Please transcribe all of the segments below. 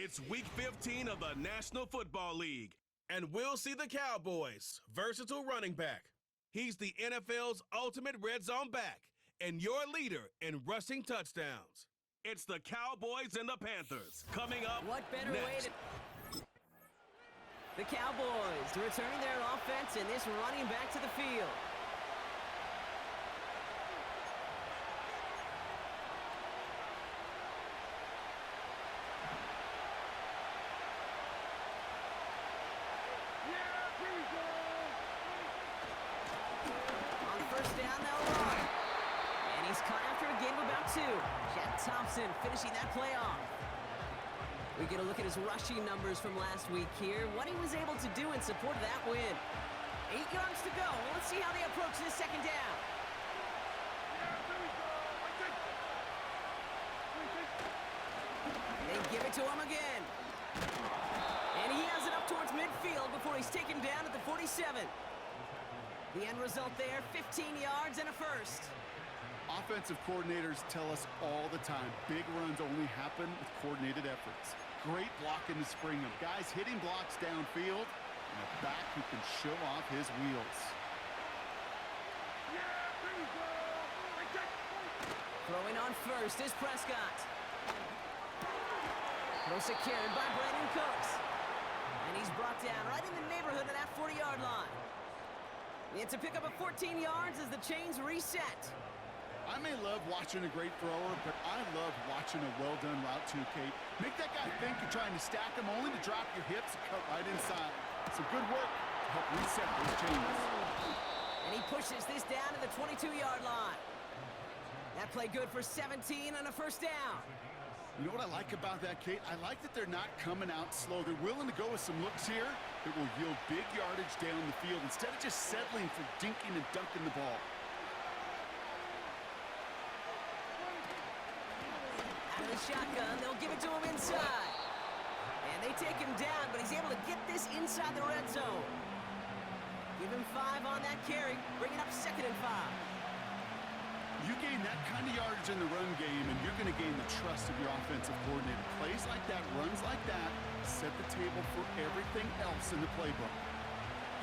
It's Week 15 of the National Football League, and we'll see the Cowboys' versatile running back. He's the NFL's ultimate red zone back and your leader in rushing touchdowns. It's the Cowboys and the Panthers coming up What better next. way to... The Cowboys returning their offense and this running back to the field. On first down, they'll run. And he's caught after a gain of about 2. Jack Thompson finishing that play off. We get a look at his rushing numbers from last week here, what he was able to do in support of that win. 8 yards to go. Well, let's see how they approach this second down. They give it to him again. And he has it up towards midfield before he's taken down at the 47. The end result there, 15 yards and a first. Offensive coordinators tell us all the time, big runs only happen with coordinated efforts. Great block in the spring of guys hitting blocks downfield and a back who can show off his wheels. Throwing on first is Prescott. Throw secured by Brandon Cooks. And he's brought down right in the neighborhood of that 40-yard line. It's a pickup of 14 yards as the chains reset. I may love watching a great thrower, but I love watching a well-done route too, Kate. Make that guy think you're trying to stack him only to drop your hips and cut right inside. Some good work to help reset those chains. And he pushes this down to the 22-yard line. That play good for 17 on a first down. You know what I like about that, Kate? I like that they're not coming out slow. They're willing to go with some looks here that will yield big yardage down the field instead of just settling for dinking and dunking the ball. Out of the shotgun, they'll give it to him inside. And they take him down, but he's able to get this inside the red zone. Give him 5 on that carry, bring it up 2nd and 5. You gain that kind of yardage in the run game, and you're going to gain the trust of your offensive coordinator. Plays like that, runs like that, set the table for everything else in the playbook.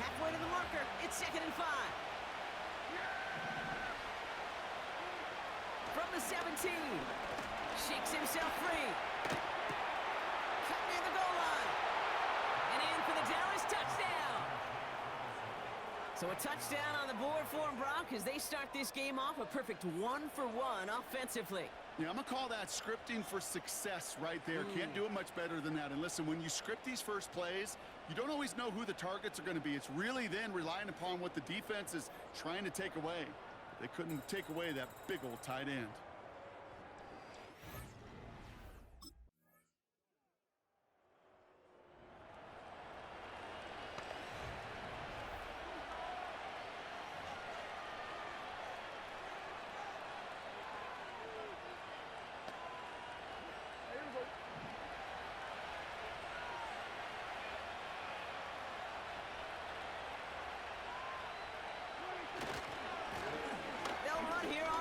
Halfway to the marker, it's 2nd and 5. From the 17, shakes himself free. Cutting in the goal line. And in for the Dallas touchdown. So a touchdown on the board for them, Brock, as they start this game off a perfect 1-for-1 offensively. Yeah, I'm going to call that scripting for success right there. Can't do it much better than that. And listen, when you script these first plays, you don't always know who the targets are going to be. It's really then relying upon what the defense is trying to take away. They couldn't take away that big old tight end.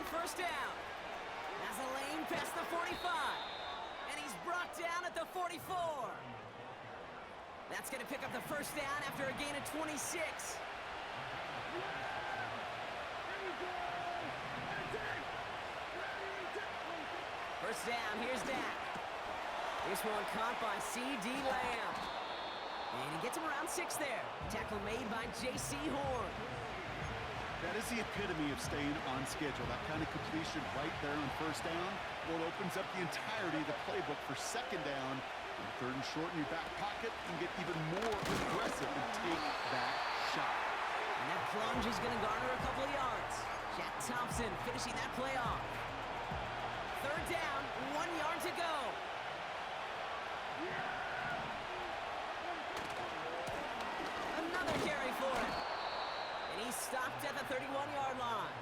First down. Has a lane past the 45. And he's brought down at the 44. That's going to pick up the first down after a gain of 26. First down, here's Dak. This one caught by C.D. Lamb. And he gets him around 6 there. Tackle made by J.C. Horn. That is the epitome of staying on schedule. That kind of completion right there on first down, well, it opens up the entirety of the playbook for second down. And 3rd and short in your back pocket, you can get even more aggressive and take that shot. And that plunge is going to garner a couple of yards. Jack Thompson finishing that play off. 3rd down, 1 yard to go. Another carry for him. And he's stopped at the 31-yard line.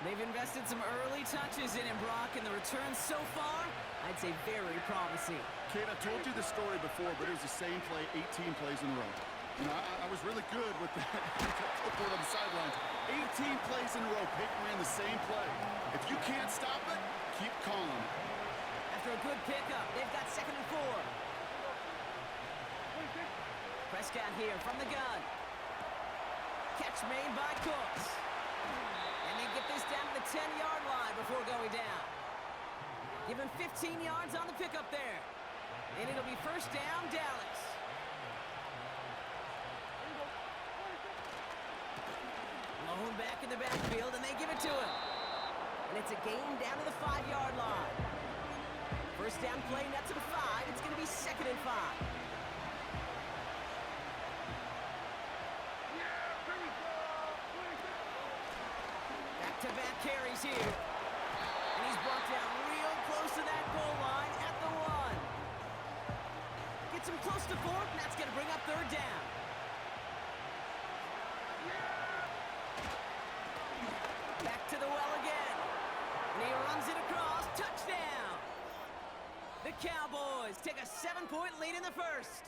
They've invested some early touches in him, Brock, and the returns so far, I'd say very promising. Kate, I told you the story before, but it was the same play 18 plays in a row. You know, I was really good with that clipboard on the sidelines. 18 plays in a row, Peyton ran the same play. If you can't stop it, keep calm. after a good pickup. They've got 2nd and 4. Prescott here from the gun. Catch made by Cooks. And they get this down to the 10-yard line before going down. Give him 15 yards on the pickup there. And it'll be 1st down, Dallas. Lone back in the backfield, and they give it to him. And it's a gain down to the 5-yard line. 1st down play, net to the 5. It's going to be 2nd and 5. Back-to-back carries here. And he's brought down real close to that goal line at the 1. Gets him close to 4th, and that's going to bring up 3rd down. Back to the well again. And he runs it across. Touchdown! The Cowboys take a 7-point lead in the 1st.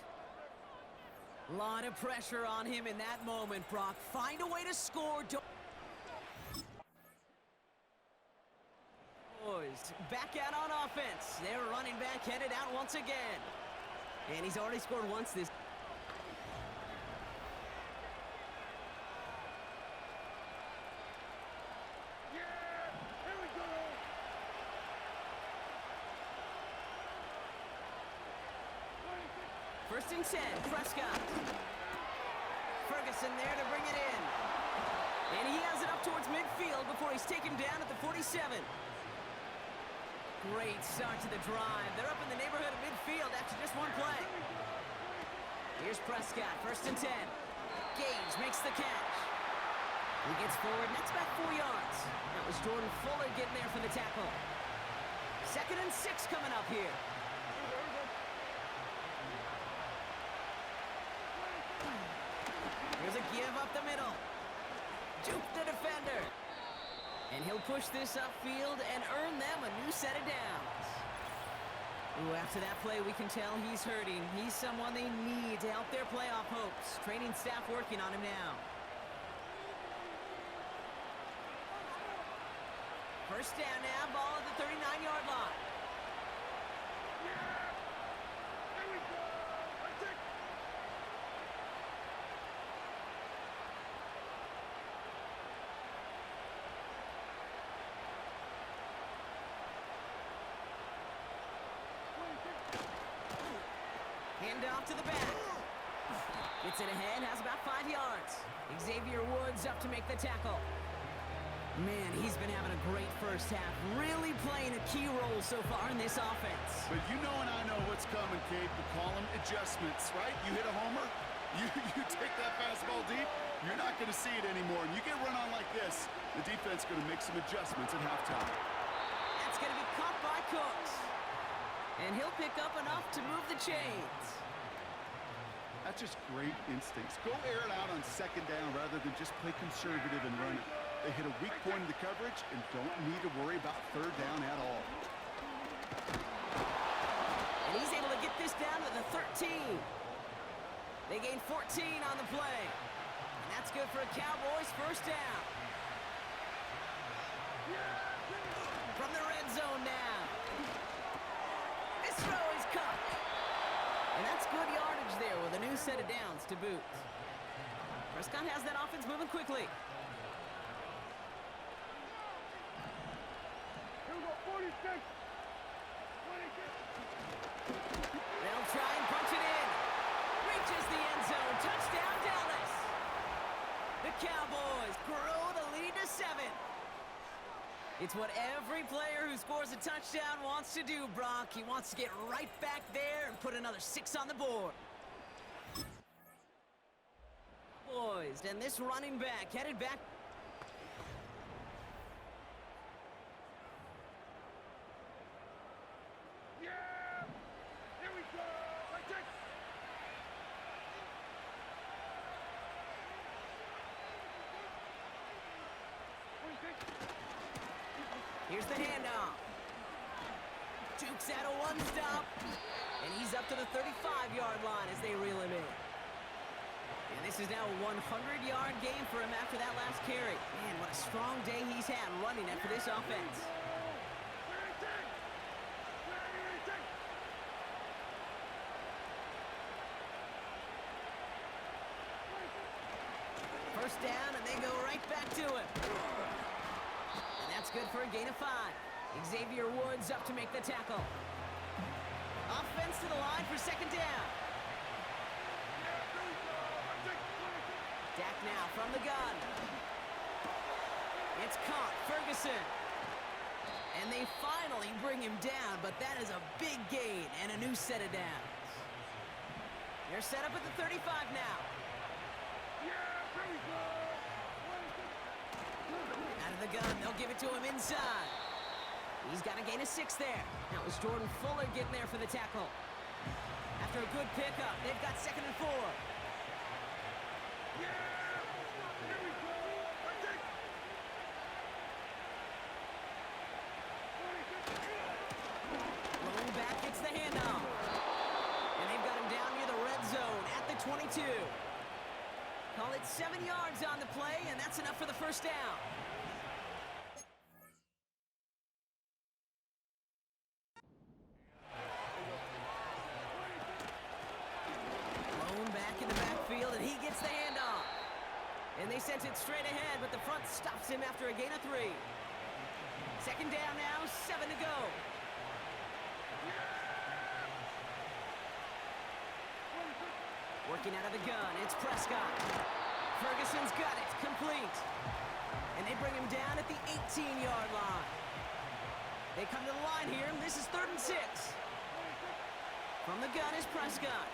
Lot of pressure on him in that moment, Brock. Find a way to score. Boys, back out on offense. Their running back headed out once again. And he's already scored once this. First and 10, Prescott. Ferguson there to bring it in. And he has it up towards midfield before he's taken down at the 47. Great start to the drive. They're up in the neighborhood of midfield after just one play. Here's Prescott, 1st and 10. Gage makes the catch. He gets forward, and that's about 4 yards. That was Jordan Fuller getting there for the tackle. 2nd and 6 coming up here. Here's a give up the middle. Juke the defender. And he'll push this upfield and earn them a new set of downs. Ooh, after that play, we can tell he's hurting. He's someone they need to help their playoff hopes. Training staff working on him now. 1st down now, ball at the 39-yard line. Hand off to the back. Gets it ahead, has about 5 yards. Xavier Woods up to make the tackle. Man, he's been having a great 1st half. Really playing a key role so far in this offense. But you know and I know what's coming, Kate. We call them adjustments, right? You hit a homer, you take that fastball deep, you're not going to see it anymore. And you get run on like this, the defense is going to make some adjustments at halftime. That's going to be caught by Cooks. And he'll pick up enough to move the chains. That's just great instincts. Go air it out on 2nd down rather than just play conservative and run it. They hit a weak point in the coverage and don't need to worry about 3rd down at all. And he's able to get this down to the 13. They gain 14 on the play. And that's good for a Cowboys 1st down. From the red zone now. This throw is cut. And that's good yardage there with a new set of downs to boot. Prescott has that offense moving quickly. They'll try and punch it in. Reaches the end zone. Touchdown, Dallas. The Cowboys grow the lead to 7. It's what every player who scores a touchdown wants to do, Brock. He wants to get right back there and put another 6 on the board. Boys, and this running back headed back. Here's the handoff. Jukes out a 1-stop. And he's up to the 35-yard line as they reel him in. And this is now a 100-yard game for him after that last carry. Man, what a strong day he's had running after this offense. first down, and they go right back to him. And that's good for a gain of 5. Xavier Woods up to make the tackle. Offense to the line for second down. Dak now from the gun. It's caught, Ferguson. And they finally bring him down, but that is a big gain and a new set of downs. They're set up at the 35 now. Out of the gun, they'll give it to him inside. He's got a gain of 6 there. That was Jordan Fuller getting there for the tackle. After a good pickup, they've got 2nd and 4. Rolling back gets the handoff. And they've got him down near the red zone at the 22. Call it 7 yards on the play, and that's enough for the first down. Back in the backfield, and he gets the handoff. And they sent it straight ahead, but the front stops him after a gain of 3. Second down now, 7 to go. Working out of the gun, it's Prescott. Ferguson's got it, complete. And they bring him down at the 18-yard line. They come to the line here, and this is 3rd and 6. From the gun is Prescott.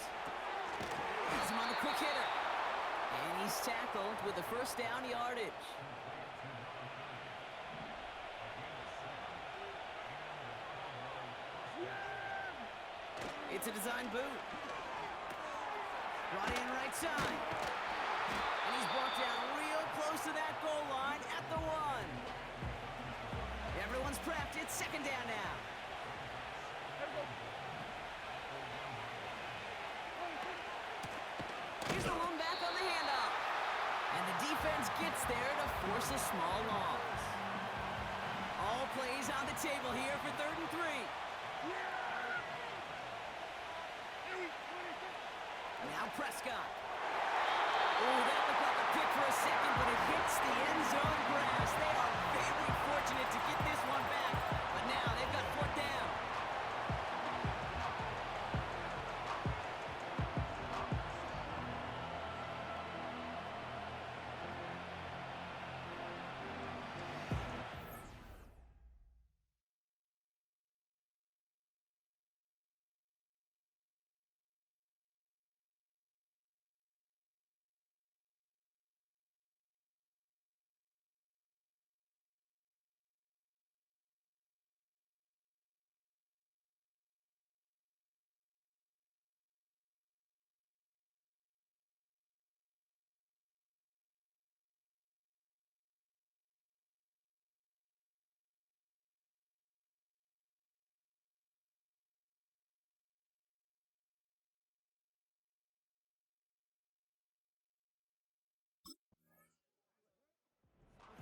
He's him on the quick hitter. And he's tackled with the first down yardage. It's a design boot. Brought in right side. And he's brought down real close to that goal line at the 1. Everyone's prepped. It's 2nd down now. Here's the lone back on the handoff. And the defense gets there to force a small loss. All plays on the table here for 3rd and 3. Now Prescott. Oh, that looked like a pick for a second, but it hits the end zone grass. They are very fortunate to get this one back, but now they've got 4th down.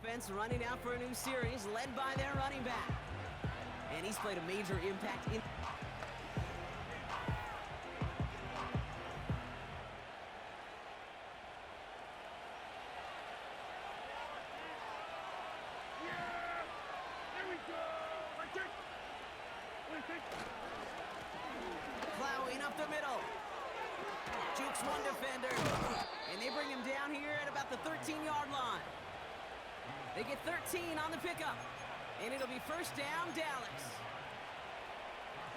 Offense running out for a new series, led by their running back. And he's played a major impact in... Plowing up the middle. Jukes one defender. And they bring him down here at about the 13-yard line. They get 13 on the pickup. And it'll be first down, Dallas.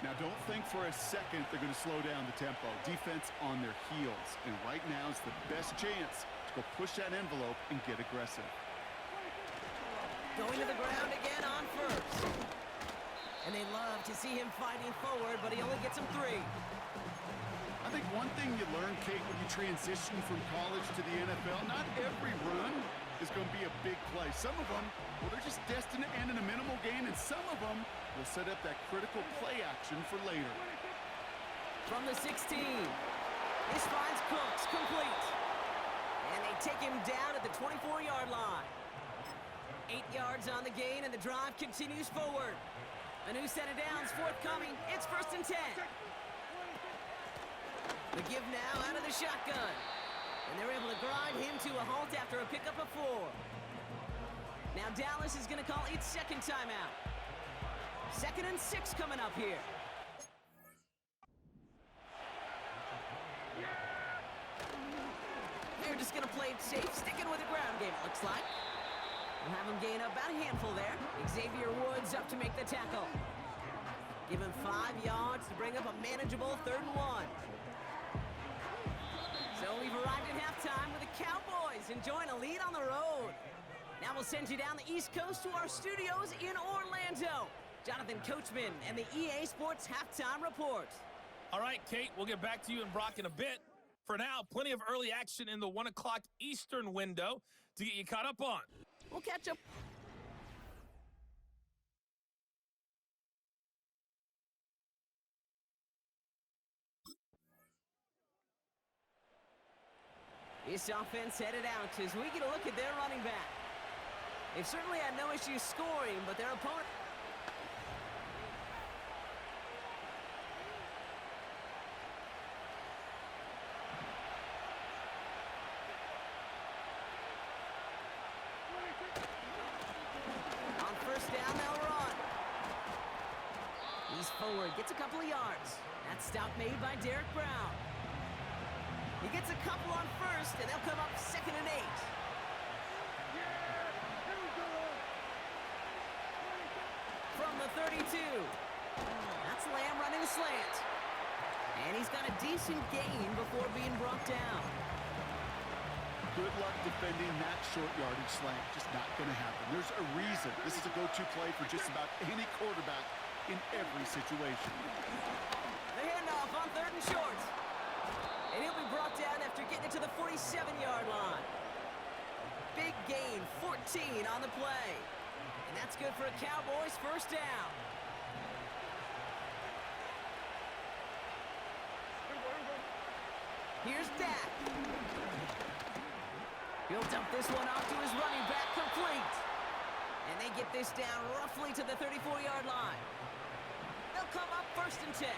Now, don't think for a second they're going to slow down the tempo. Defense on their heels. And right now is the best chance to go push that envelope and get aggressive. Going to the ground again on first. And they love to see him fighting forward, but he only gets them 3. I think one thing you learn, Kate, when you transition from college to the NFL, not every run is going to be a big play. Some of them, well, they're just destined to end in a minimal gain, and some of them will set up that critical play action for later. From the 16, this finds Cooks complete. And they take him down at the 24-yard line. 8 yards on the gain, and the drive continues forward. A new set of downs forthcoming. It's 1st and 10. The give now out of the shotgun. And they're able to grind him to a halt after a pickup of 4. Now Dallas is going to call its second timeout. 2nd and 6 coming up here. They're just going to play it safe, sticking with the ground game, it looks like. We'll have him gain up about a handful there. Xavier Woods up to make the tackle. Give him 5 yards to bring up a manageable 3rd and 1. So we've arrived at halftime with the Cowboys enjoying a lead on the road. Now we'll send you down the East Coast to our studios in Orlando. Jonathan Coachman and the EA Sports Halftime Report. All right, Kate, we'll get back to you and Brock in a bit. For now, plenty of early action in the 1 o'clock Eastern window to get you caught up on. We'll catch up. This offense headed out as we get a look at their running back. They've certainly had no issues scoring, but their opponent... On 1st down, they'll run. He's forward, gets a couple of yards. That stop made by Derek Brown. He gets a couple on 1st, and they'll come up 2nd and 8. From the 32. That's Lamb running a slant. And he's got a decent gain before being brought down. Good luck defending that short yardage slant. Just not going to happen. There's a reason this is a go-to play for just about any quarterback in every situation. The handoff on 3rd and short. And he'll be brought down after getting it to the 47-yard line. Big gain, 14 on the play. And that's good for a Cowboys 1st down. Here's Dak. He'll dump this one off to his running back, complete. And they get this down roughly to the 34-yard line. They'll come up 1st and 10.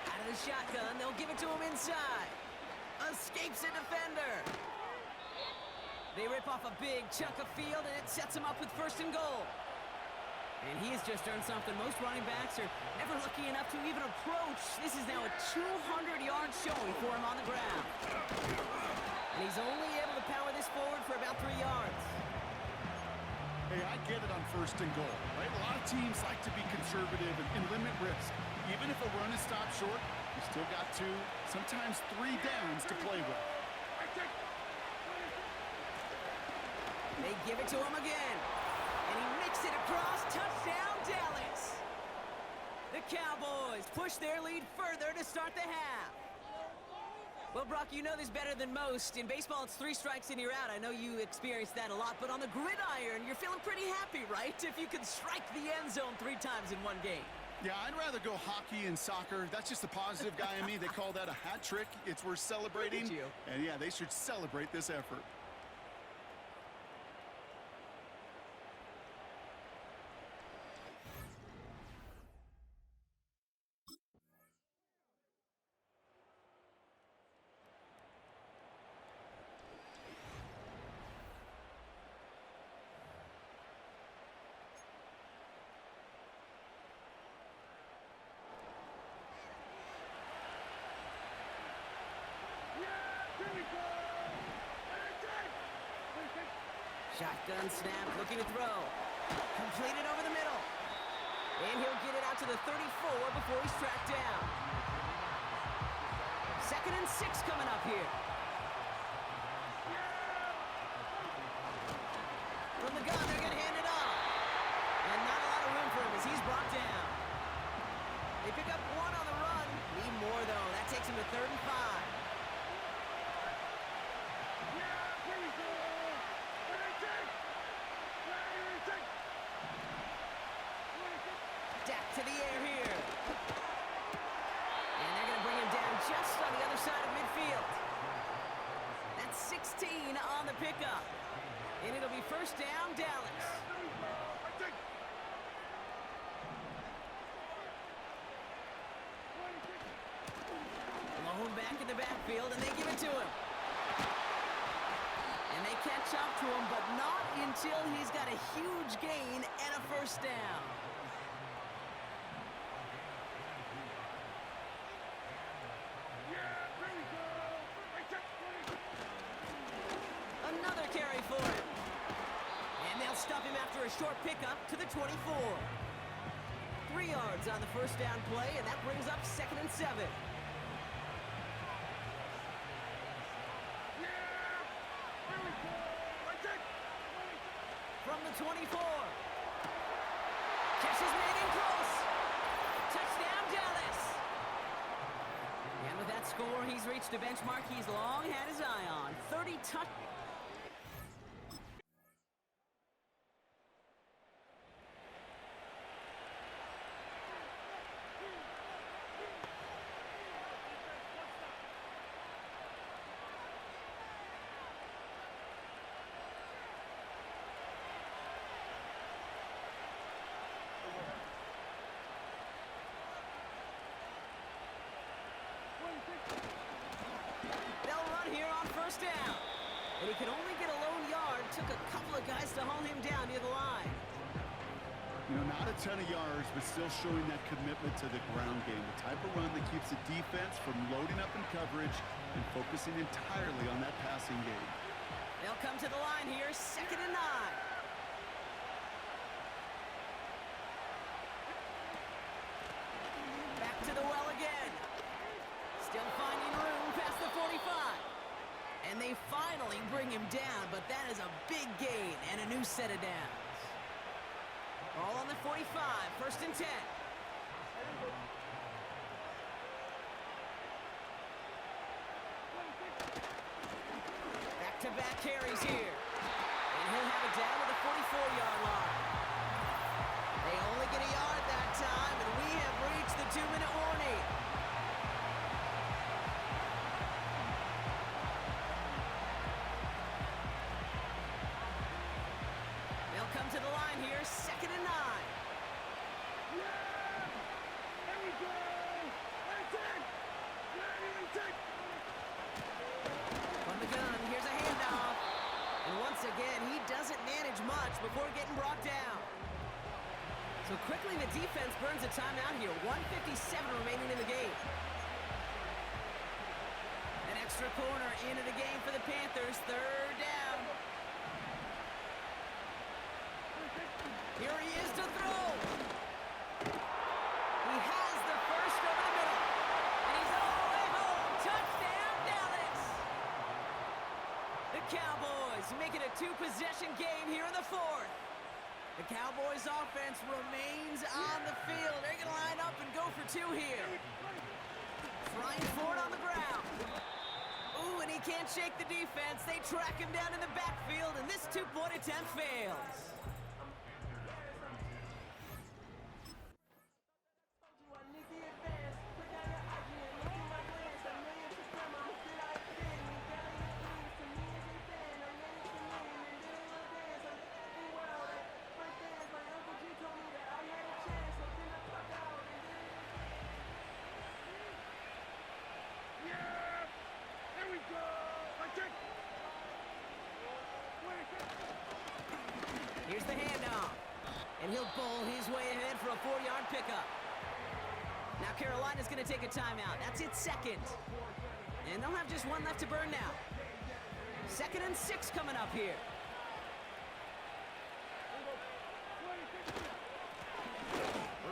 Out of the shotgun, they'll give it to him inside. Escapes a defender. They rip off a big chunk of field, and it sets him up with 1st and goal. And he has just earned something most running backs are never lucky enough to even approach. This is now a 200-yard showing for him on the ground. And he's only able to power this forward for about 3 yards. Hey, I get it on 1st and goal, right? A lot of teams like to be conservative and limit risk. Even if a run is stopped short, you still got 2, sometimes 3 downs to play with. They give it to him again. And he makes it across. Touchdown, Dallas. The Cowboys push their lead further to start the half. Well, Brock, you know this better than most. In baseball, it's 3 strikes and you're out. I know you experienced that a lot, but on the gridiron, you're feeling pretty happy, right? If you can strike the end zone 3 times in one game. Yeah, I'd rather go hockey and soccer. That's just the positive guy in me. They call that a hat trick. It's worth celebrating. Look at you. And yeah, they should celebrate this effort. Shotgun snap, looking to throw. Completed over the middle. And he'll get it out to the 34 before he's tracked down. 2nd and 6 coming up here. From the gun, they're going to hand it off. And not a lot of room for him as he's brought down. They pick up 1 on the run. Need more, though. That takes him to 3rd and 5. Dak to the air here. And they're going to bring him down just on the other side of midfield. That's 16 on the pickup. And it'll be 1st down, Dallas. backfield, and they give it to him. And they catch up to him, but not until he's got a huge gain and a first down. Another carry for him. And they'll stop him after a short pickup to the 24. 3 yards on the first down play, and that brings up 2nd and 7. From the 24. Catch is made in close. Touchdown, Dallas. And with that score, he's reached a benchmark he's long had his eye on. 30 touchdowns. They'll run here on first down. And he could only get a lone yard. Took a couple of guys to haul him down near the line. You know, not a ton of yards, but still showing that commitment to the ground game. The type of run that keeps the defense from loading up in coverage and focusing entirely on that passing game. They'll come to the line here, 2nd and 9. Back to the well again. Still finding room past the 45. And they finally bring him down, but that is a big gain and a new set of downs. All on the 45, 1st and 10. Back-to-back carries here. And he'll have it down to the 44-yard line. They only get a yard that time, and we have reached the 2-minute warning. They'll come to the line here, 2nd and 9. From the gun, here's a handoff. And once again, he doesn't manage much before getting brought down. So quickly the defense burns a timeout here. 1:57 remaining in the game. An extra corner into the game for the Panthers. 3rd down. Here he is to throw. He has the first over the middle. And he's all the way home. Touchdown, Dallas. The Cowboys make it a 2-possession game here in the 4th. The Cowboys offense remains on the field. They're going to line up and go for 2 here. Trying for it on the ground. Ooh, and he can't shake the defense. They track him down in the backfield, and this 2-point attempt fails. Here's the handoff. And he'll bowl his way ahead for a 4-yard pickup. Now Carolina's going to take a timeout. That's its 2nd. And they'll have just 1 left to burn now. 2nd and 6 coming up here.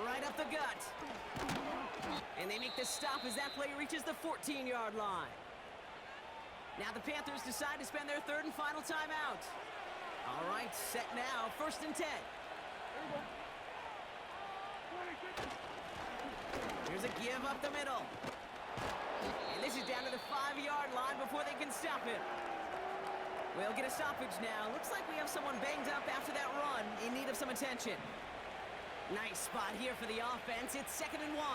Right up the gut. And they make the stop as that play reaches the 14-yard line. Now the Panthers decide to spend their 3rd and final timeout. All right, set now, 1st and 10. Here's a give up the middle. And this is down to the 5-yard line before they can stop him. We'll get a stoppage now. Looks like we have someone banged up after that run in need of some attention. Nice spot here for the offense. It's 2nd and 1.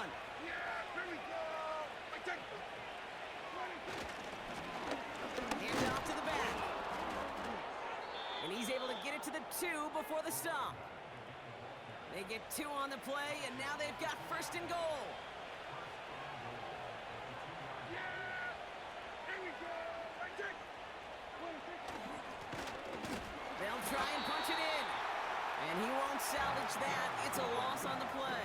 Hand off to the back. And he's able to get it to the 2 before the stop. They get 2 on the play, and now they've got 1st and goal. on the play.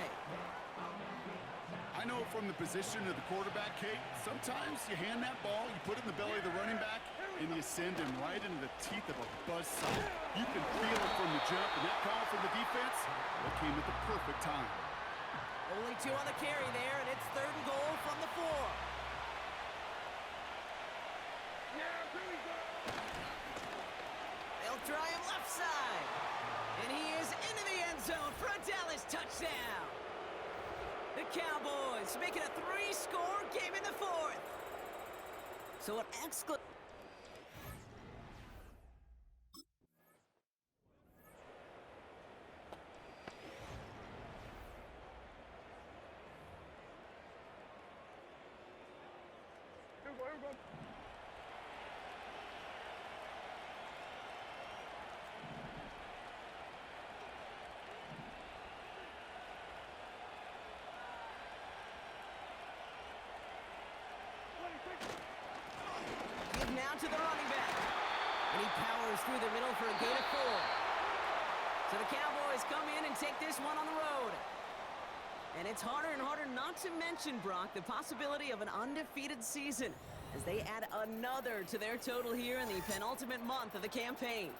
I know from the position of the quarterback, Kate, sometimes you hand that ball, you put it in the belly of the running back, and you send him right into the teeth of a buzzsaw. You can feel it from the jump, and that call from the defense, that came at the perfect time. Only 2 on the carry there, and it's 3rd and goal from the 4. They'll try him left side. And he is into the end zone for a Dallas touchdown. The Cowboys make it a 3-score game in the 4th. So an excellent... Give now to the running back. And he powers through the middle for a gain of 4. So the Cowboys come in and take this one on the road. And it's harder and harder not to mention, Brock, the possibility of an undefeated season as they add another to their total here in the penultimate month of the campaign.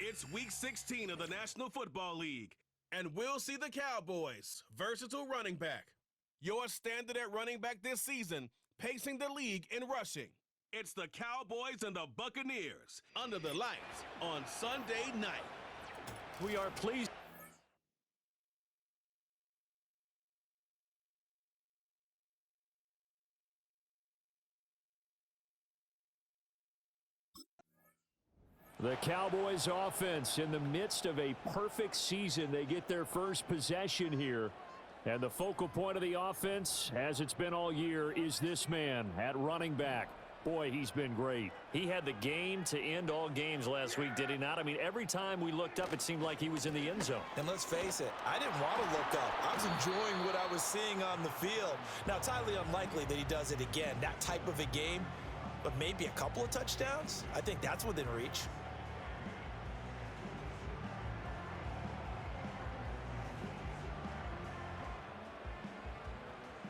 It's Week 16 of the National Football League, and we'll see the Cowboys' versatile running back. Your standard at running back this season, pacing the league in rushing. It's the Cowboys and the Buccaneers under the lights on Sunday night. We are pleased. The Cowboys offense in the midst of a perfect season. They get their first possession here. And the focal point of the offense, as it's been all year, is this man at running back. Boy, he's been great. He had the game to end all games last week, did he not? I mean, every time we looked up, it seemed like he was in the end zone. And let's face it, I didn't want to look up. I was enjoying what I was seeing on the field. Now, it's highly unlikely that he does it again, that type of a game, but maybe a couple of touchdowns? I think that's within reach.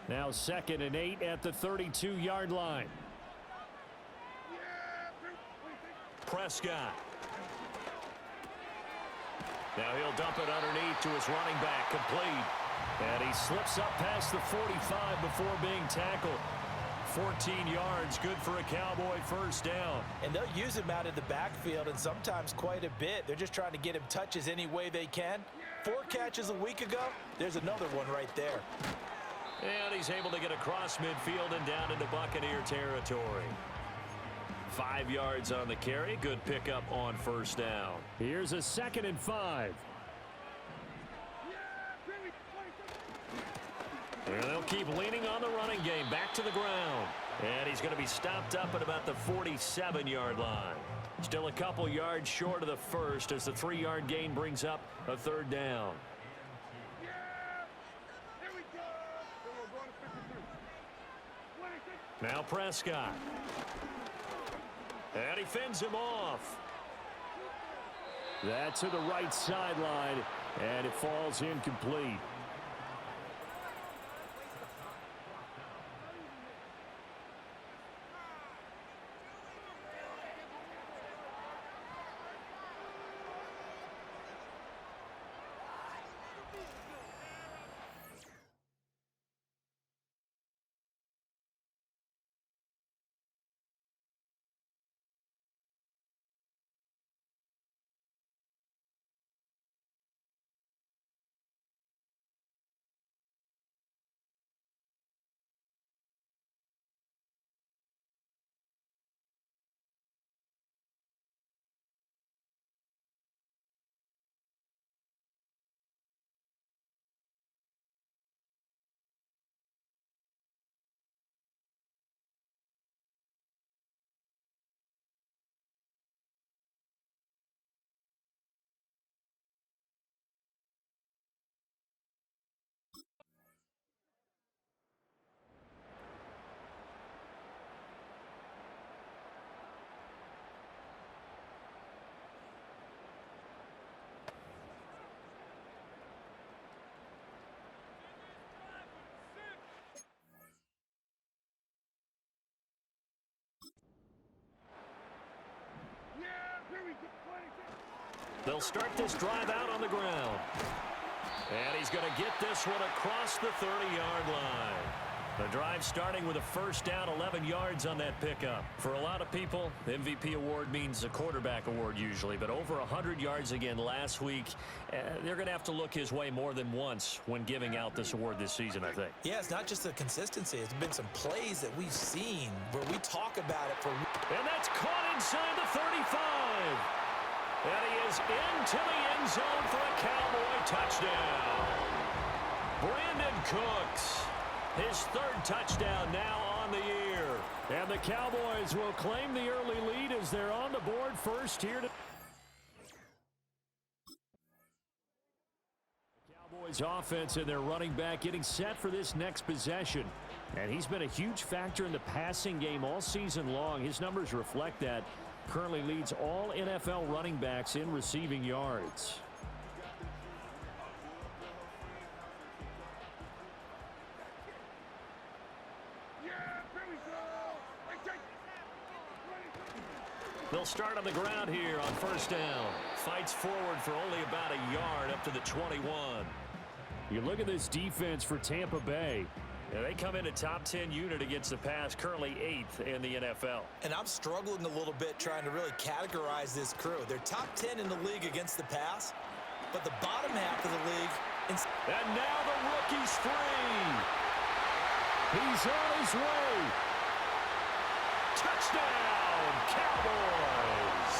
Now 2nd and 8 at the 32-yard line. Prescott. Now he'll dump it underneath to his running back, complete. And he slips up past the 45 before being tackled. 14 yards, good for a Cowboy first down. And they'll use him out of the backfield, and sometimes quite a bit. They're just trying to get him touches any way they can. 4 catches a week ago, there's another one right there. And he's able to get across midfield and down into Buccaneer territory. 5 yards on the carry. Good pickup on first down. Here's a 2nd and 5. And they'll keep leaning on the running game. Back to the ground. And he's going to be stopped up at about the 47-yard line. Still a couple yards short of the first as the 3-yard gain brings up a 3rd down. Now Prescott. And he fends him off. That to the right sideline, and it falls incomplete. They'll start this drive out on the ground. And he's going to get this one across the 30-yard line. The drive starting with a first down, 11 yards on that pickup. For a lot of people, the MVP award means a quarterback award usually, but over 100 yards again last week. They're going to have to look his way more than once when giving out this award this season, I think. Yeah, it's not just the consistency. It's been some plays that we've seen where we talk about it for... And that's caught inside the 35. And he is into the end zone for a Cowboy touchdown. Brandon Cooks, his 3rd touchdown now on the year. And the Cowboys will claim the early lead as they're on the board first here. The Cowboys offense and their running back getting set for this next possession. And he's been a huge factor in the passing game all season long. His numbers reflect that. Currently leads all NFL running backs in receiving yards. They'll start on the ground here on first down. Fights forward for only about a yard up to the 21. You look at this defense for Tampa Bay. Yeah, they come in a top 10 unit against the pass, currently 8th in the NFL. And I'm struggling a little bit trying to really categorize this crew. They're top 10 in the league against the pass, but the bottom half of the league. And now the rookie's free. He's on his way. Touchdown, Cowboys.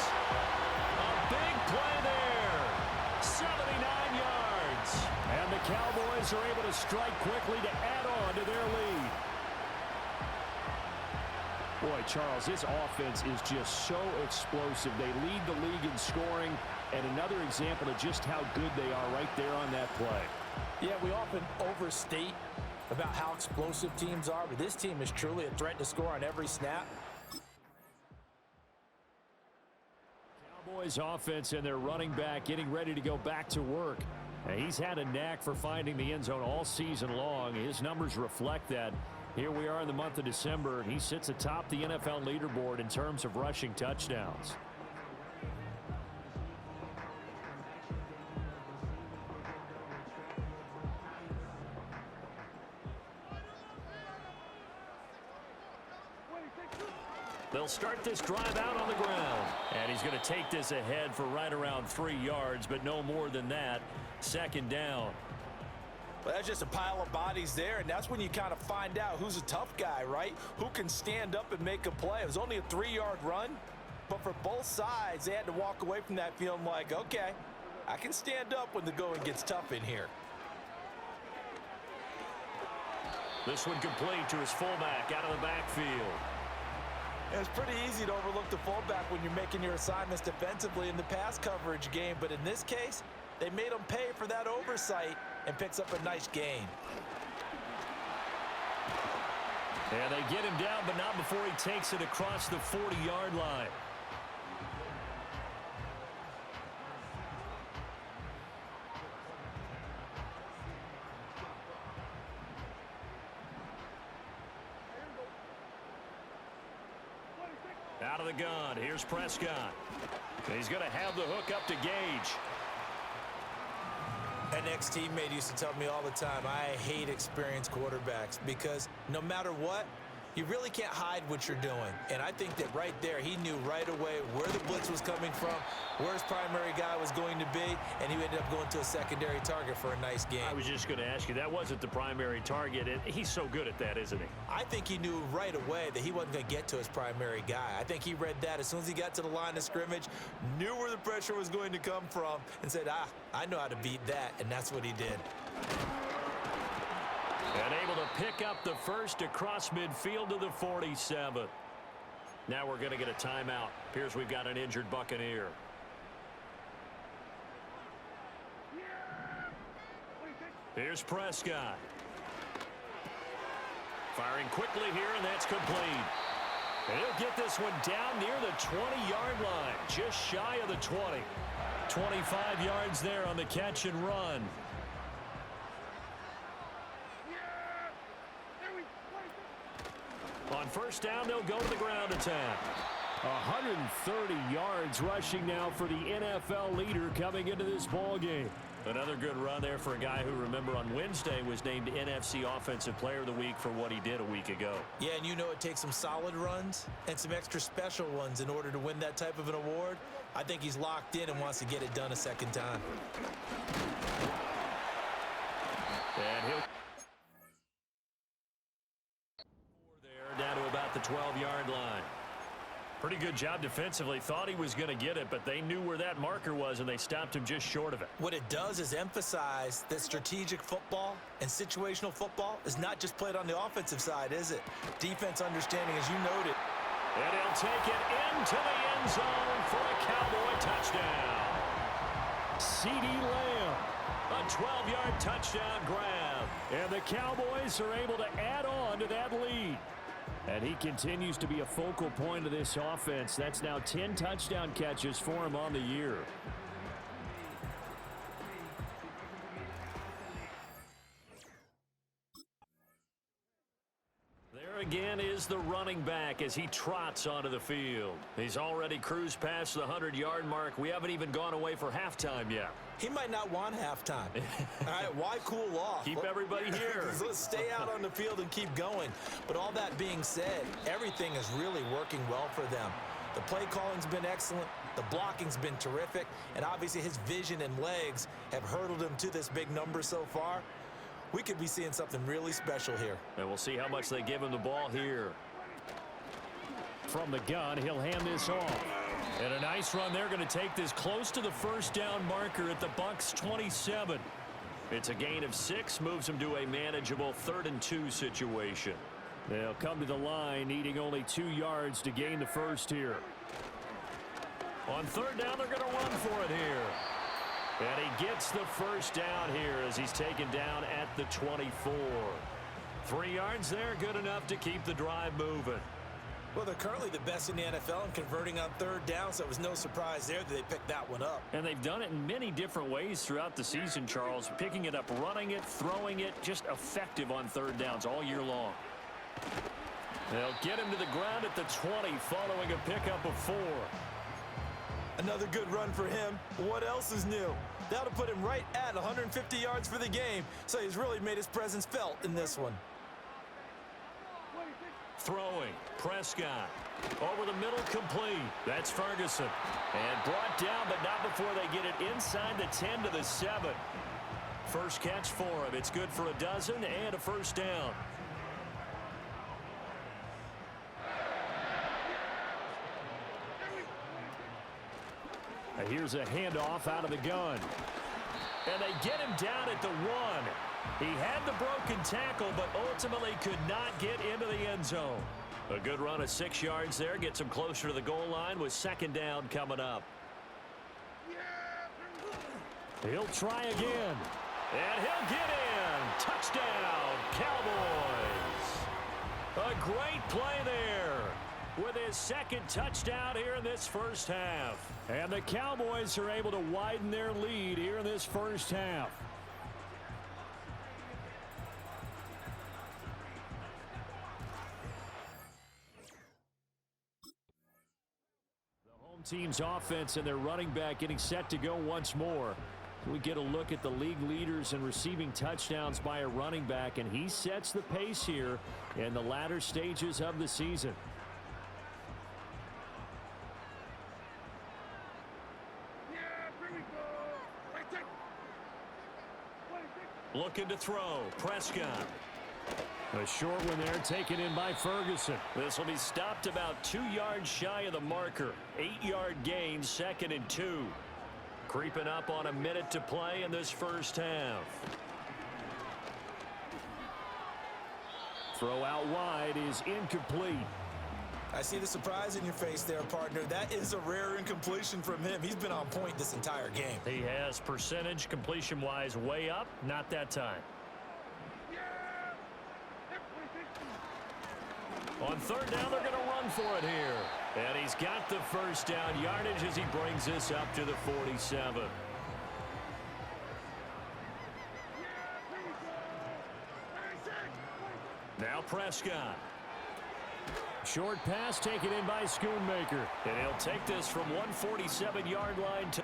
A big play there. 79 yards. And the Cowboys are able to strike quickly to add on to their lead. Boy, Charles, this offense is just so explosive. They lead the league in scoring, and another example of just how good they are right there on that play. Yeah, we often overstate about how explosive teams are, but this team is truly a threat to score on every snap. Cowboys offense and their running back getting ready to go back to work. And he's had a knack for finding the end zone all season long. His numbers reflect that. Here we are in the month of December, and he sits atop the NFL leaderboard in terms of rushing touchdowns. They'll start this drive out on the ground. And he's going to take this ahead for right around 3 yards, but no more than that. Second down. Well, that's just a pile of bodies there, and that's when you kind of find out who's a tough guy, right? Who can stand up and make a play. It was only a 3-yard run, but for both sides, they had to walk away from that feeling like, okay, I can stand up when the going gets tough in here. This one complete to his fullback out of the backfield. It's pretty easy to overlook the fullback when you're making your assignments defensively in the pass coverage game, but in this case, they made him pay for that oversight and picks up a nice gain. And they get him down, but not before he takes it across the 40-yard line. Out of the gun, here's Prescott. He's going to have the hook up to Gage. An ex-teammate used to tell me all the time, I hate experienced quarterbacks because no matter what, you really can't hide what you're doing. And I think that right there, he knew right away where the blitz was coming from, where his primary guy was going to be, and he ended up going to a secondary target for a nice game. I was just going to ask you, that wasn't the primary target, and he's so good at that, isn't he? I think he knew right away that he wasn't going to get to his primary guy. I think he read that as soon as he got to the line of scrimmage, knew where the pressure was going to come from, and said, I know how to beat that, and that's what he did. And able to pick up the first across midfield to the 47. Now we're going to get a timeout. Appears we've got an injured Buccaneer. Here's Prescott. Firing quickly here, and that's complete. And he'll get this one down near the 20-yard line, just shy of the 20. 25 yards there on the catch and run. On first down, they'll go to the ground attack. 130 yards rushing now for the NFL leader coming into this ball game. Another good run there for a guy who, remember, on Wednesday was named NFC Offensive Player of the Week for what he did a week ago. Yeah, and you know it takes some solid runs and some extra special ones in order to win that type of an award. I think he's locked in and wants to get it done a second time. And he'll there down to about the 12-yard line. Pretty good job defensively. Thought he was going to get it, but they knew where that marker was, and they stopped him just short of it. What it does is emphasize that strategic football and situational football is not just played on the offensive side, is it? Defense understanding, as you noted. And he'll take it into the end zone for a Cowboy touchdown. CeeDee Lamb. A 12-yard touchdown grab. And the Cowboys are able to add on to that lead. And he continues to be a focal point of this offense. That's now 10 touchdown catches for him on the year. There again is the running back as he trots onto the field. He's already cruised past the 100-yard mark. We haven't even gone away for halftime yet. He might not want halftime. All right, why cool off? Keep everybody here. Let's stay out on the field and keep going. But all that being said, everything is really working well for them. The play calling's been excellent. The blocking's been terrific. And obviously his vision and legs have hurdled him to this big number so far. We could be seeing something really special here. And we'll see how much they give him the ball here. From the gun, he'll hand this off. And a nice run. They're going to take this close to the first down marker at the Bucs 27. It's a gain of 6, moves them to a manageable 3rd and 2 situation. They'll come to the line, needing only 2 yards to gain the first here. On 3rd down, they're going to run for it here. And he gets the first down here as he's taken down at the 24. 3 yards there, good enough to keep the drive moving. Well, they're currently the best in the NFL in converting on 3rd down, so it was no surprise there that they picked that one up. And they've done it in many different ways throughout the season, Charles. Picking it up, running it, throwing it, just effective on 3rd downs all year long. They'll get him to the ground at the 20 following a pickup of 4. Another good run for him. What else is new? That'll put him right at 150 yards for the game, so he's really made his presence felt in this one. Throwing, Prescott. Over the middle, complete. That's Ferguson. And brought down, but not before they get it inside the 10 to the 7. First catch for him. It's good for a dozen and a first down. Here's a handoff out of the gun. And they get him down at the 1. He had the broken tackle, but ultimately could not get into the end zone. A good run of 6 yards there. Gets him closer to the goal line with 2nd down coming up. He'll try again. And he'll get in. Touchdown, Cowboys. A great play there with his 2nd touchdown here in this first half. And the Cowboys are able to widen their lead here in this first half. The home team's offense and their running back getting set to go once more. We get a look at the league leaders in receiving touchdowns by a running back, and he sets the pace here in the latter stages of the season. Looking to throw. Prescott. A short one there taken in by Ferguson. This will be stopped about 2 yards shy of the marker. 8-yard gain, 2nd and 2. Creeping up on a minute to play in this first half. Throw out wide is incomplete. I see the surprise in your face there, partner. That is a rare incompletion from him. He's been on point this entire game. He has percentage completion-wise way up. Not that time. On 3rd down, they're going to run for it here. And he's got the first down yardage as he brings this up to the 47. Now Prescott. Short pass taken in by Schoonmaker. And he'll take this from 147-yard line to...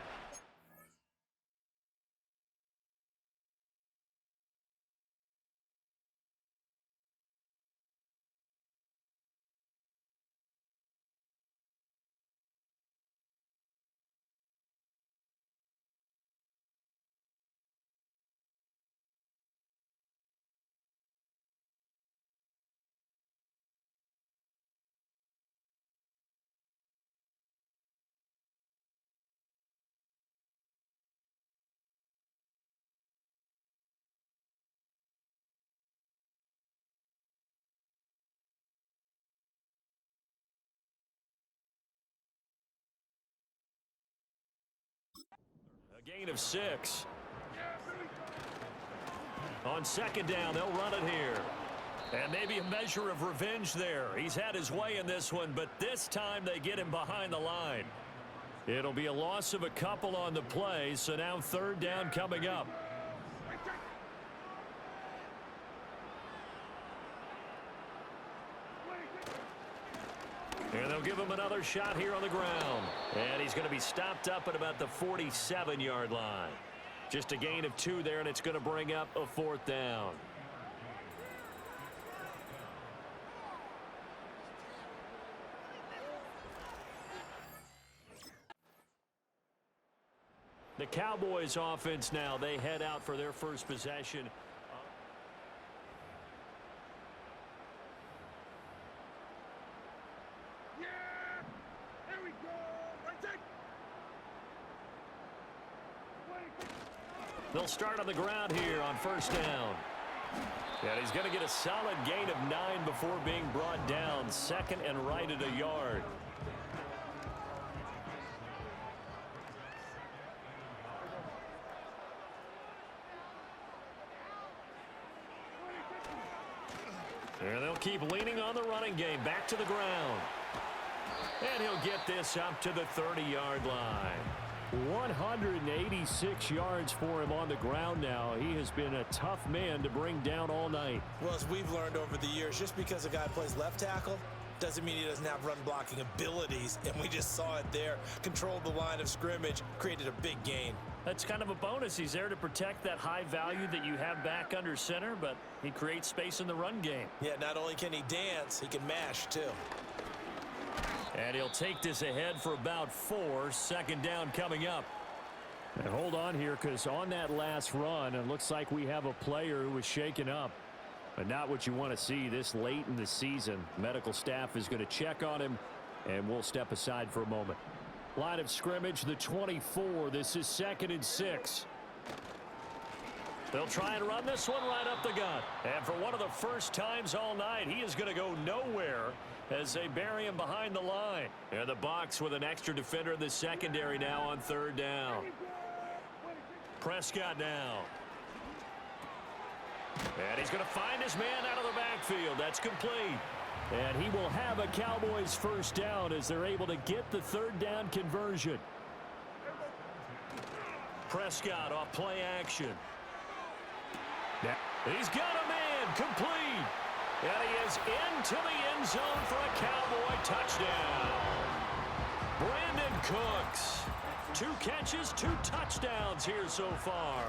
Gain of 6. On 2nd down, they'll run it here. And maybe a measure of revenge there. He's had his way in this one, but this time they get him behind the line. It'll be a loss of a couple on the play, so now 3rd down coming up. they'll give him another shot here on the ground. And he's going to be stopped up at about the 47-yard line. Just a gain of 2 there, and it's going to bring up a 4th down. The Cowboys offense now, they head out for their first possession. They'll start on the ground here on 1st down. And he's going to get a solid gain of 9 before being brought down. 2nd and right at a yard. And they'll keep leaning on the running game. Back to the ground. And he'll get this up to the 30-yard line. 186 yards for him on the ground now. He has been a tough man to bring down all night. Well, as we've learned over the years, just because a guy plays left tackle doesn't mean he doesn't have run blocking abilities. And we just saw it there. Controlled the line of scrimmage, created a big gain. That's kind of a bonus. He's there to protect that high value that you have back under center, but he creates space in the run game. Yeah, not only can he dance, he can mash too. And he'll take this ahead for about 4. 2nd down coming up. And hold on here, because on that last run, it looks like we have a player who was shaken up. But not what you want to see this late in the season. Medical staff is going to check on him, and we'll step aside for a moment. Line of scrimmage, the 24. This is 2nd and 6. They'll try and run this one right up the gut. And for one of the first times all night, he is going to go nowhere as they bury him behind the line. And the box with an extra defender in the secondary now on 3rd down. Prescott now. And he's going to find his man out of the backfield. That's complete. And he will have a Cowboys 1st down as they're able to get the 3rd down conversion. Prescott off play action. He's got a man complete. And he is into the end zone for a Cowboy touchdown. Brandon Cooks. 2 catches, 2 touchdowns here so far.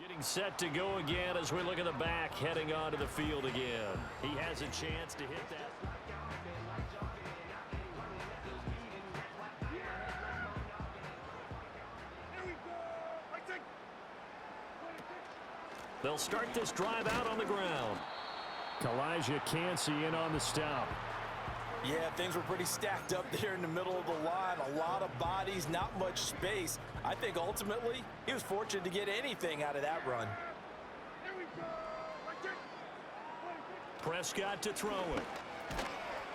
Getting set to go again as we look at the back heading onto the field again. He has a chance to hit that. They'll start this drive out on the ground. Elijah Cansey in on the stop. Yeah, things were pretty stacked up there in the middle of the line. A lot of bodies, not much space. I think ultimately he was fortunate to get anything out of that run. Prescott to throw it.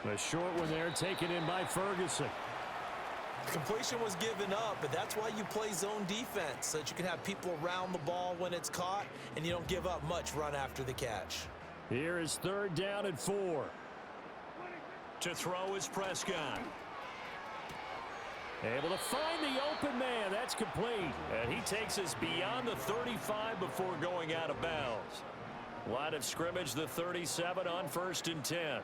The short one there taken in by Ferguson. Completion was given up, but that's why you play zone defense, so that you can have people around the ball when it's caught, and you don't give up much run after the catch. Here is 3rd down and 4. To throw is Prescott. Able to find the open man. That's complete. And he takes us beyond the 35 before going out of bounds. Line of scrimmage, the 37 on 1st and 10.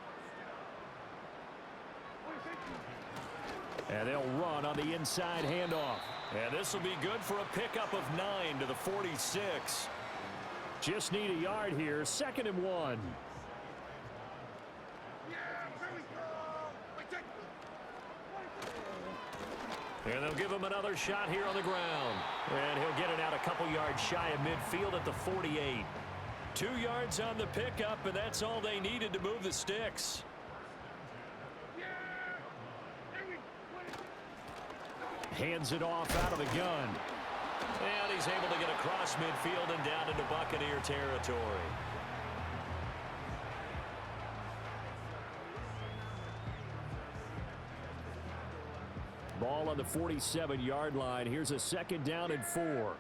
And they'll run on the inside handoff. And this will be good for a pickup of 9 to the 46. Just need a yard here. 2nd and 1. And they'll give him another shot here on the ground. And he'll get it out a couple yards shy of midfield at the 48. 2 yards on the pickup, and that's all they needed to move the sticks. Hands it off out of the gun. And he's able to get across midfield and down into Buccaneer territory. Ball on the 47-yard line. Here's a 2nd down and 4.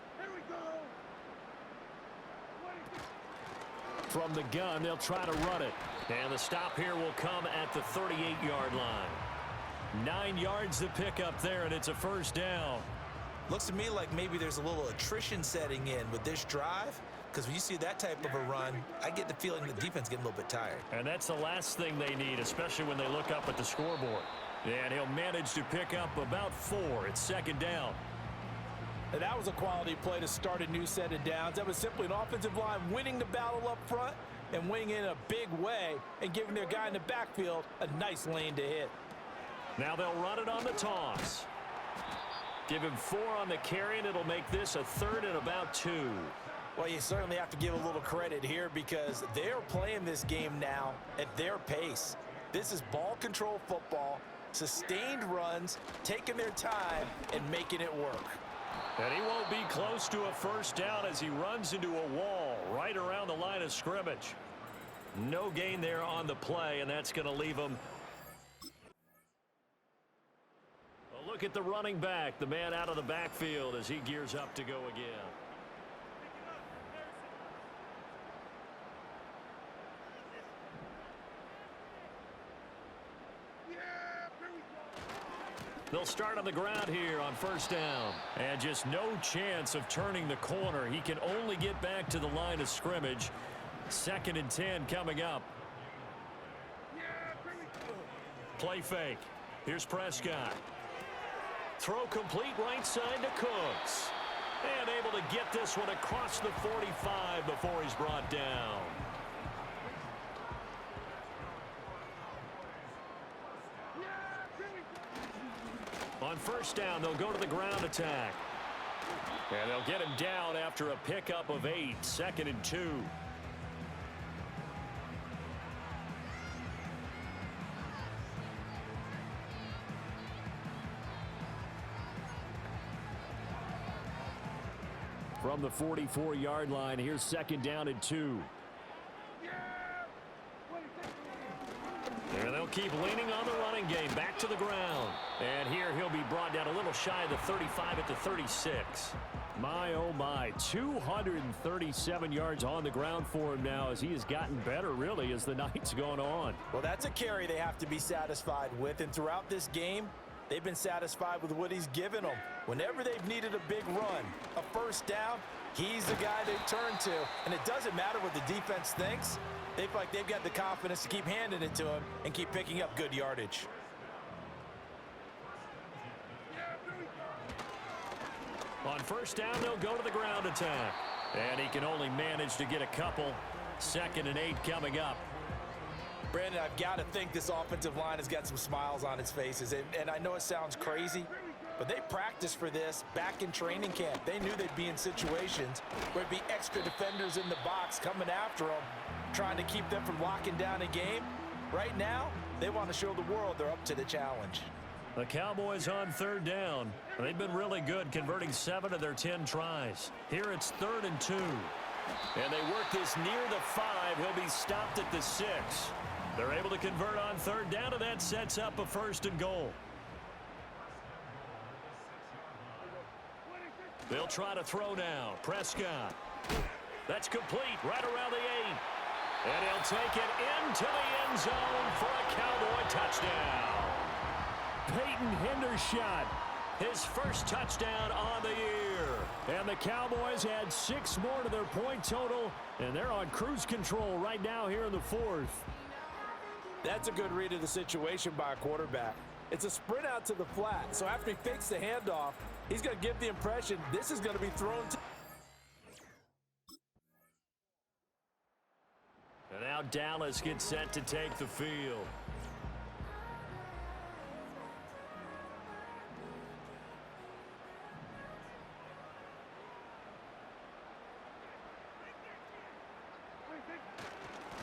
From the gun, they'll try to run it. And the stop here will come at the 38-yard line. 9 yards to pick up there, and it's a 1st down. Looks to me like maybe there's a little attrition setting in with this drive, because when you see that type of a run, I get the feeling the defense getting a little bit tired. And that's the last thing they need, especially when they look up at the scoreboard. And he'll manage to pick up about 4. It's second down. And that was a quality play to start a new set of downs. That was simply an offensive line winning the battle up front and winning in a big way and giving their guy in the backfield a nice lane to hit. Now they'll run it on the toss. Give him 4 on the carry, and it'll make this a 3rd and about 2. Well, you certainly have to give a little credit here because they're playing this game now at their pace. This is ball control football, sustained runs, taking their time, and making it work. And he won't be close to a first down as he runs into a wall right around the line of scrimmage. No gain there on the play, and that's going to leave him. A look at the running back, the man out of the backfield as he gears up to go again. They'll start on the ground here on first down. And just no chance of turning the corner. He can only get back to the line of scrimmage. 2nd and 10 coming up. Play fake. Here's Prescott. Throw complete right side to Cooks. And able to get this one across the 45 before he's brought down. On first down, they'll go to the ground attack. And they'll get him down after a pickup of 8, 2nd and 2. From the 44-yard line, here's 2nd down and 2. And they'll keep leaning on the running game. Back to the ground. And here he'll be brought down a little shy of the 35 at the 36. My, oh my, 237 yards on the ground for him now as he has gotten better, really, as the night's gone on. Well, that's a carry they have to be satisfied with. And throughout this game, they've been satisfied with what he's given them. Whenever they've needed a big run, a first down, he's the guy they turn to. And it doesn't matter what the defense thinks. They feel like they've got the confidence to keep handing it to him and keep picking up good yardage. On first down, they'll go to the ground attack. And he can only manage to get a couple. 2nd and 8 coming up. Brandon, I've got to think this offensive line has got some smiles on its faces. And I know it sounds crazy, but they practiced for this back in training camp. They knew they'd be in situations where it'd be extra defenders in the box coming after them, trying to keep them from locking down a game. Right now, they want to show the world they're up to the challenge. The Cowboys on 3rd down. They've been really good, converting 7 of their 10 tries. Here it's 3rd and 2. And they work this near the 5. He'll be stopped at the 6. They're able to convert on 3rd down, and that sets up a 1st and goal. They'll try to throw now. Prescott. That's complete right around the 8. And he'll take it into the end zone for a Cowboy touchdown. Peyton Hendershot, his first touchdown on the year. And the Cowboys add 6 more to their point total, and they're on cruise control right now here in the 4th. That's a good read of the situation by a quarterback. It's a sprint out to the flat, so after he fakes the handoff, he's going to give the impression this is going to be thrown to. And now Dallas gets set to take the field.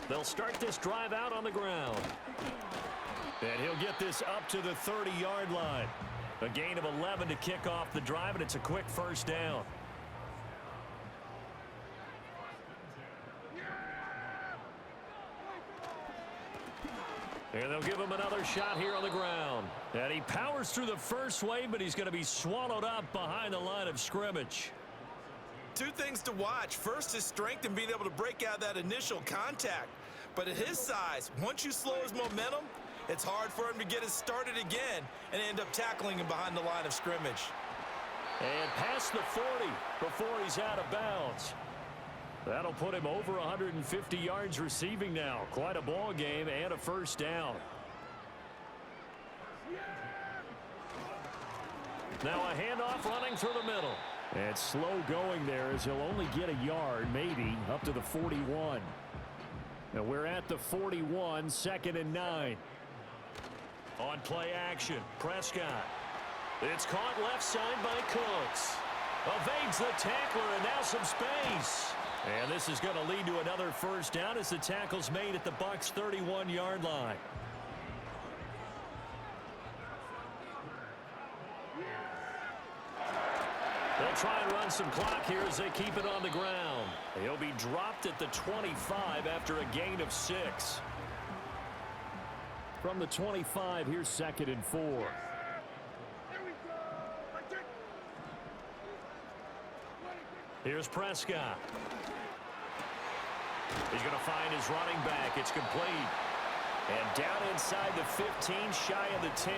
They'll start this drive out on the ground. And he'll get this up to the 30-yard line. A gain of 11 to kick off the drive, and it's a quick first down. And they'll give him another shot here on the ground. And he powers through the first wave, but he's going to be swallowed up behind the line of scrimmage. 2 things to watch. First, his strength and being able to break out that initial contact. But at his size, once you slow his momentum, it's hard for him to get it started again and end up tackling him behind the line of scrimmage. And past the 40 before he's out of bounds. That'll put him over 150 yards receiving now. Quite a ball game and a first down. Now a handoff running through the middle. And slow going there as he'll only get a yard, maybe, up to the 41. And we're at the 41, 2nd and 9. On play action, Prescott. It's caught left side by Cooks. Evades the tackler and now some space. And this is going to lead to another first down as the tackle's made at the Bucs' 31-yard line. They'll try and run some clock here as they keep it on the ground. He'll be dropped at the 25 after a gain of 6. From the 25, here's 2nd and 4. Here's Prescott. He's going to find his running back. It's complete. And down inside the 15, shy of the 10.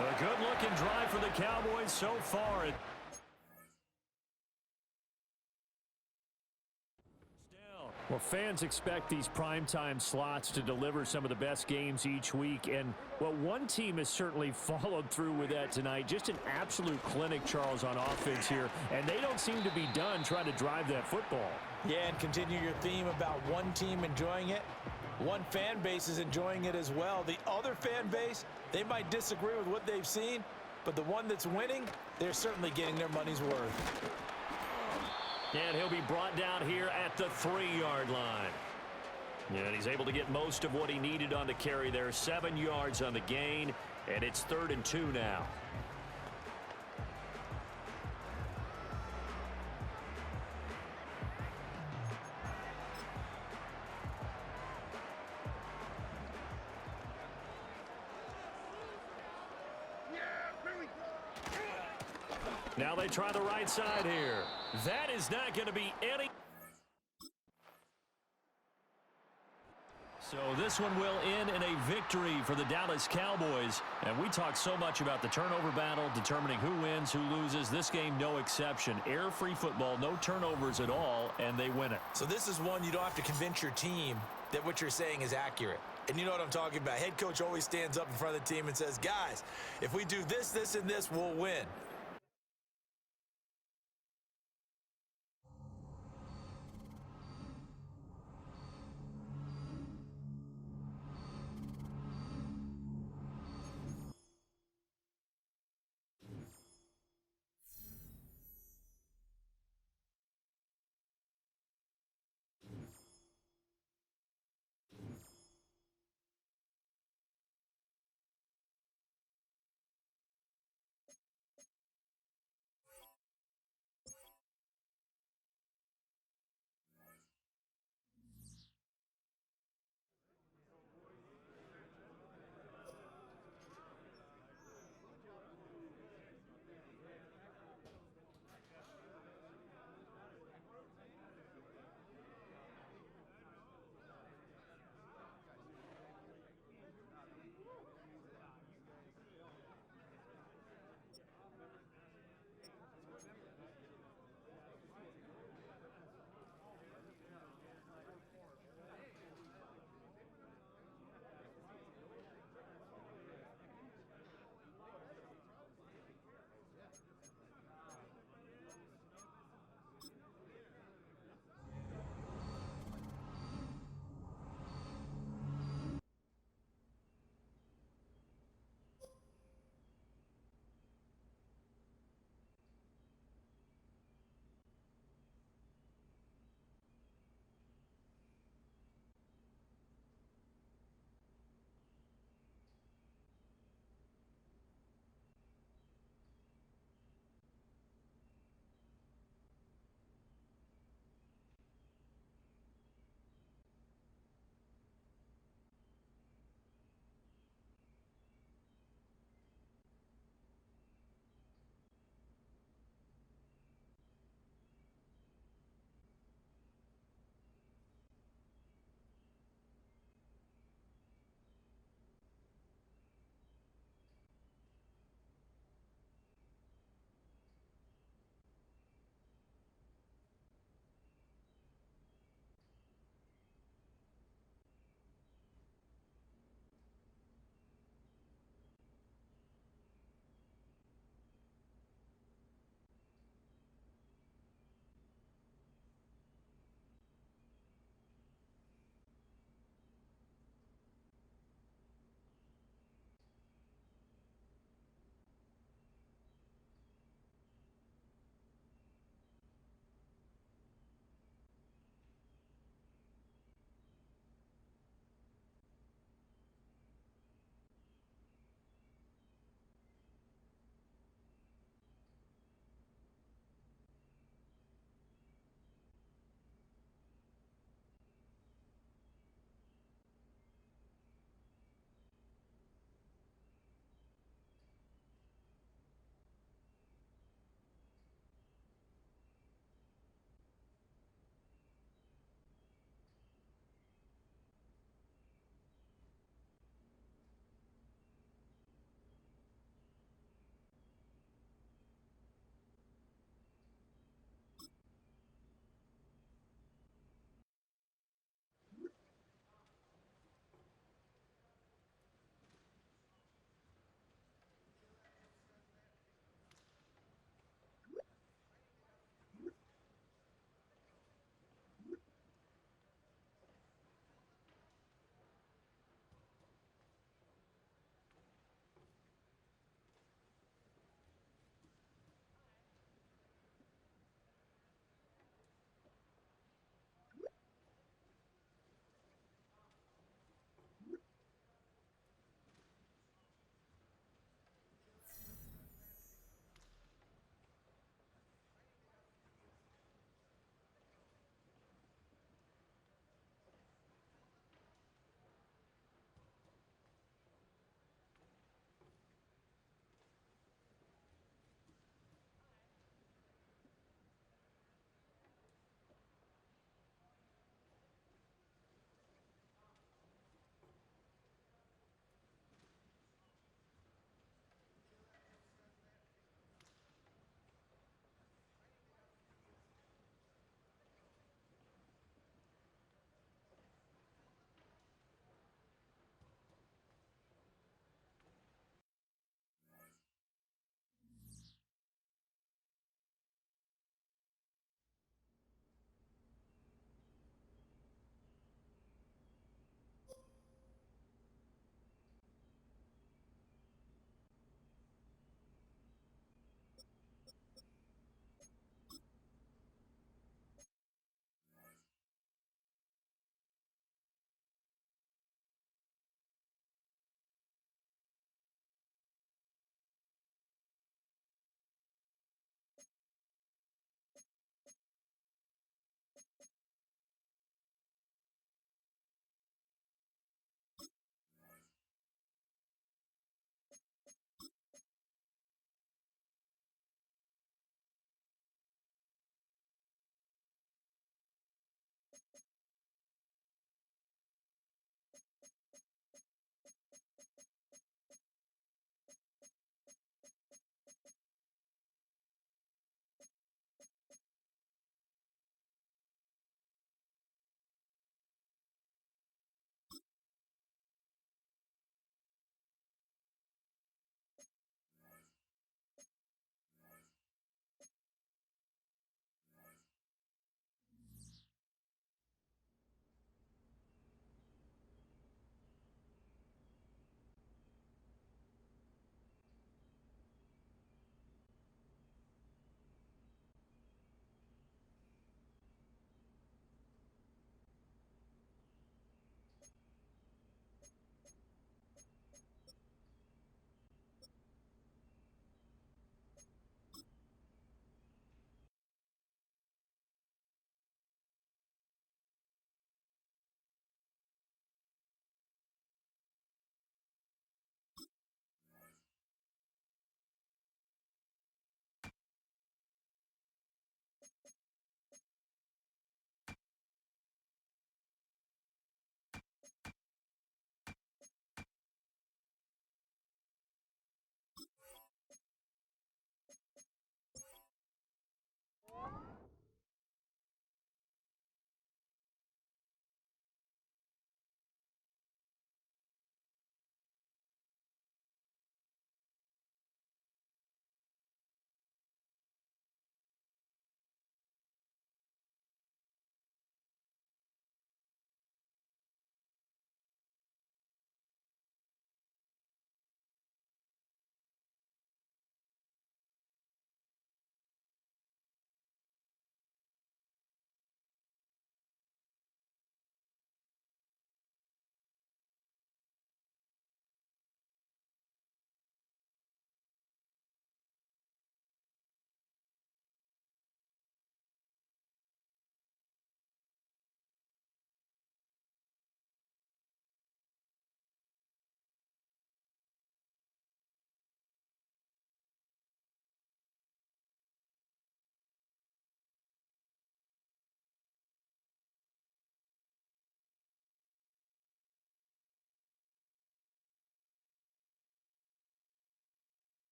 A good-looking drive for the Cowboys so far. Well, fans expect these primetime slots to deliver some of the best games each week. And, well, one team has certainly followed through with that tonight. Just an absolute clinic, Charles, on offense here. And they don't seem to be done trying to drive that football. Yeah, and continue your theme about one team enjoying it. One fan base is enjoying it as well. The other fan base, they might disagree with what they've seen, but the one that's winning, they're certainly getting their money's worth. And he'll be brought down here at the 3-yard line. And he's able to get most of what he needed on the carry there. 7 yards on the gain, and it's 3rd and 2 now. Now they try the right side here. That is not going to be any. So this one will end in a victory for the Dallas Cowboys. And we talk so much about the turnover battle, determining who wins, who loses. This game, no exception. Error-free football, no turnovers at all, and they win it. So this is one you don't have to convince your team that what you're saying is accurate. And you know what I'm talking about. Head coach always stands up in front of the team and says, guys, if we do this, this, and this, we'll win.